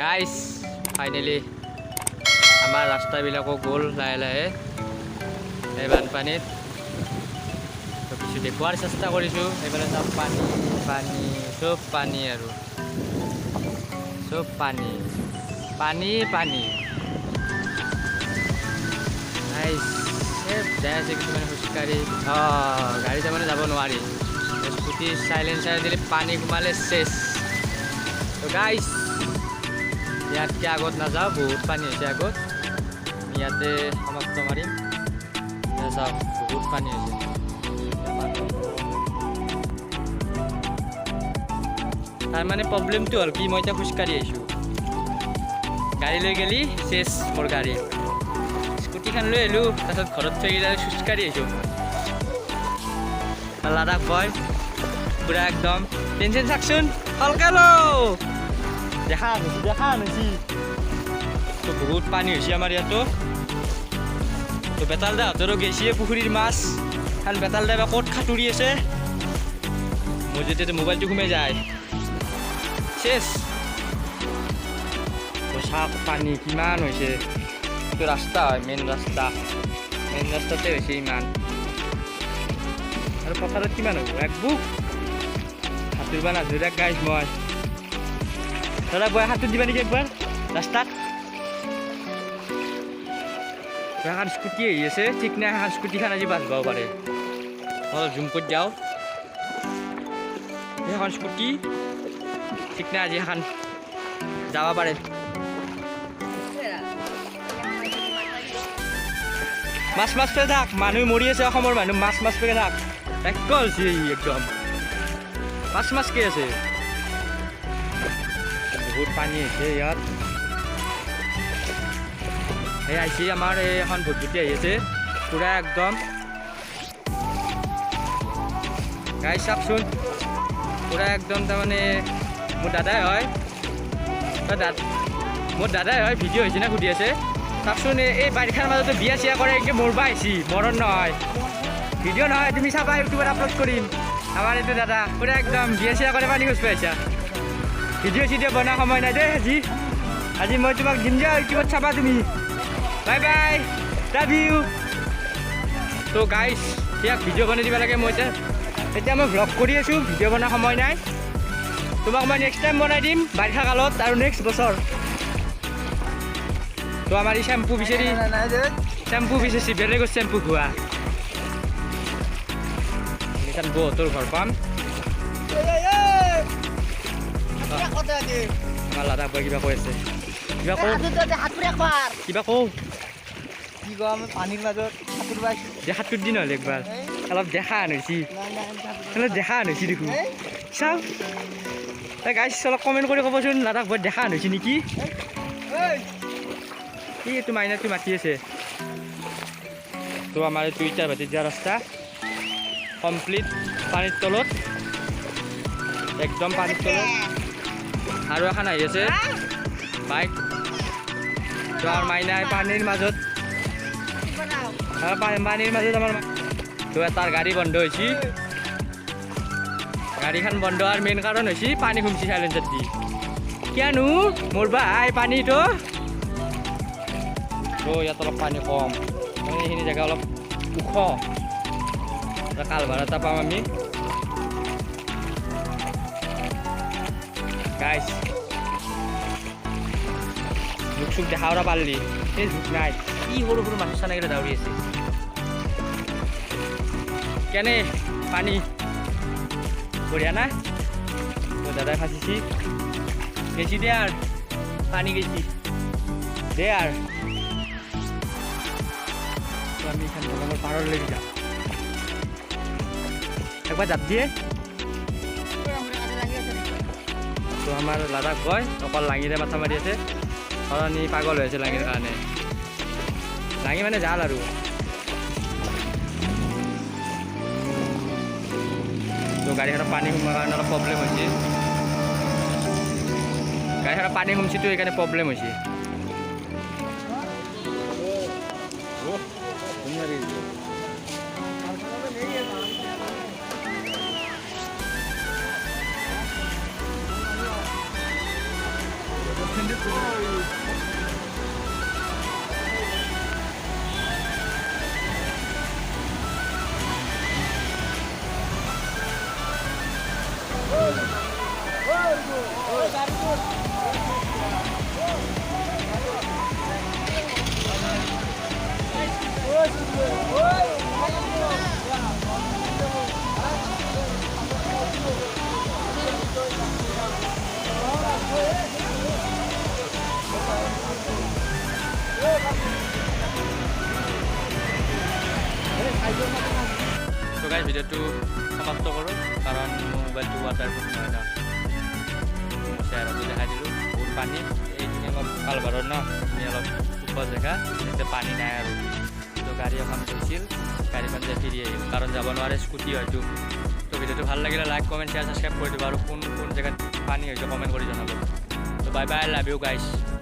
Guys finally আমাৰ ৰাস্তাবিলাকো গ'ল লাহে লাহে এই বানপানীত তো কিছু দেখুৱাৰ চেষ্টা কৰিছোঁ। এইফালে চব পানী পানী চব পানী আৰু চব পানী পানী পানী গাইস যাই আছে কিছুমানে খোজকাঢ়ি গাড়ী তাৰমানে যাব নোৱাৰি। স্কুটি চাইলেঞ্চাৰ দিলে পানী সোমালে চেচ। তো গাইস ইয়াতকে আগত নাযাওঁ, বহুত পানী হৈছে আগত, ইয়াতে সমাপ্ত মাৰিম। চাওক বহুত পানী হৈছে। তাৰ মানে প্ৰব্লেমটো হ'ল কি, মই এতিয়া খোজকাঢ়ি আহিছোঁ, গাড়ী লৈ গেলি চেচ মোৰ গাড়ী। স্কুটিখন লৈ আহিলোঁ, তাৰপিছত ঘৰত থৈ গেলি খোজকাঢ়ি আহিছোঁ। লাডাখ বয় পুৰা একদম টেনশ্যন চাকচোন হলকে লো দেখা আনিছি। তো বহুত পানী হৈছে আমাৰ ইয়াতো। তো বেতাল দাহঁতৰো গেছিয়ে পুখুৰীৰ মাছ কাৰণ বেতাল দাই বা ক'ত খাতুৰি আছে, মোৰ যেতিয়া মোবাইলটো সোমাই যায় চেচ। চাওক পানী কিমান হৈছে। এইটো ৰাস্তা হয়, মেইন ৰাস্তাতে হৈছে ইমান। আৰু পথাৰত কিমান হ'ব, এক বুক সাঁতুৰিব নাজোৰা গাইছ। মই দাদা বয়া সাঁতুৰ দিবা নেকি একবাৰ ৰাস্তাত? এখন স্কুটি আহি আছে, ঠিক নাই এখন স্কুটিখন আজি বাচিব পাৰে। অলপ জুম কৰি দিওঁ, সেইখন স্কুটি ঠিক নাই আজি এখন যাব পাৰে। মাছ পেলাই থাক, মানুহ মৰি আছে অসমৰ মানুহ, মাছ পেলাই থাক হৈছে একদম মাছকে আছে। বহুত পানী হৈছে ইয়াত। এই আহিছে আমাৰ এখন ভুটভুটি আহি আছে পুৰা একদম গাই চাওকচোন, পুৰা একদম তাৰমানে মোৰ দাদাই হয়, ভিডিঅ' হৈছে না সুধি আছে। চাওকচোন এই বাৰিষাৰ মাজতে বিয়া চিয়া কৰে এনেকৈ মৰবা আহিছি, মৰণ নহয়, ভিডিঅ' নহয়, তুমি চাবা ইউটিউবত আপলোড কৰিম। আমাৰ এইটো দাদা পুৰা একদম বিয়া চিয়া কৰে পানী খোজ পাইছা। ভিডিঅ' চিডিঅ' বনোৱা সময় নাই দেই আজি মই তোমাক দিম যে ইউটিউবত চাবা তুমি। Bye bye, love you. তো গাইছ ইয়াক ভিডিঅ' বনাই দিব লাগে। মই এতিয়া মই ভ্লগ কৰি আছোঁ, ভিডিঅ' বনোৱা সময় নাই। তোমাক মই নেক্সট টাইম বনাই দিম বাৰিষা কালত আৰু নেক্সট বছৰ। তো আমাৰ এই শ্যাম্পু বিচাৰিছি বেলেগৰ শ্যাম্পু খোৱা এইখন বহুতৰ ঘৰ পাম। আমাৰ লাডাখ বয় কিবা কৈ আছে, কিবা কওঁ কি কওঁ আমি পানীৰ মাজত সাঁতুৰ দিন হ'ল একবাৰ অলপ দেখা আনিছি দেখোন। চাওঁ গাইছ অলপ কমেণ্ট কৰি ক'বচোন লাডাখ বয় দেখা আনিছি নেকি? কি এইটো মাইনাটো মাতি আছে। তো আমাৰ এইটো ইটাৰ ভাটিত যোৱা ৰাস্তা কমপ্লিট পানীৰ তলত, একদম পানীৰ তলত। আৰু এখন আহি আছে বাইক। তো আমাৰ মাইনাই পানীৰ মাজত আমাৰ তো এটাৰ গাড়ী বন্ধ হৈছে। গাড়ীখন বন্ধ হোৱাৰ মেইন কাৰণ হৈছে পানী সোমছি চাইলেঞ্চাৰ দি। কিয়নো মোৰ বাই পানীটো তো ইয়াত অলপ পানী কম, এইখিনি জেগা অলপ ওখ, কালভাৰ এটা পাম আমি। গাইছ জোক চোক দেখা পাৰলি, সেই জোক নাই, কি সৰু সৰু মাছ চানাকেইটা দাউৰি আছে। কেনে পানী বঢ়িয়া না? দাদাই ফাঁচিছি গেছি দে আর পানী গেছি দে আর আমি এখান থেকে আমার পাড়ার লেগে যাও একবার জাপ দিয়ে। তো আমার লাডাখ বয় অকল লাঙিৰে মাথা মাৰি আছে, কাৰণ ই পাগল হৈ আছে লাঙিৰ কাৰণে। লাঙি মানে জাল আৰু তো গাড়ীখনত পানী সোমোৱাৰ কাৰণে অলপ প্ৰব্লেম হৈছে। গাড়ীখনত পানী সোমছিতো সেইকাৰণে প্ৰব্লেম হৈছে। তো গাইজ ভিডিঅ'টো সমাপ্ত কৰোঁ কাৰণ মোৰ মোবাইলটো ৱাটাৰপ্ৰুফ নহয় ন চেয়াৰতো দেখাই দিলোঁ বহুত পানী এইখিনি অলপ কালভাৰৰ ন এইখিনি অলপ ওখ জেগা এইখিনিতে পানী নাই আৰু তো গাড়ী এখন গৈছিল গাড়ীখন যে ফিৰি আহিল কাৰণ যাব নোৱাৰে স্কুটি হয়তো তো ভিডিঅ'টো ভাল লাগিলে লাইক কমেণ্ট শ্বেয়াৰ ছাবস্ক্ৰাইব কৰি দিব আৰু কোন কোন জেগাত পানী হৈছে কমেণ্ট কৰি জনাব তো bye bye love you guys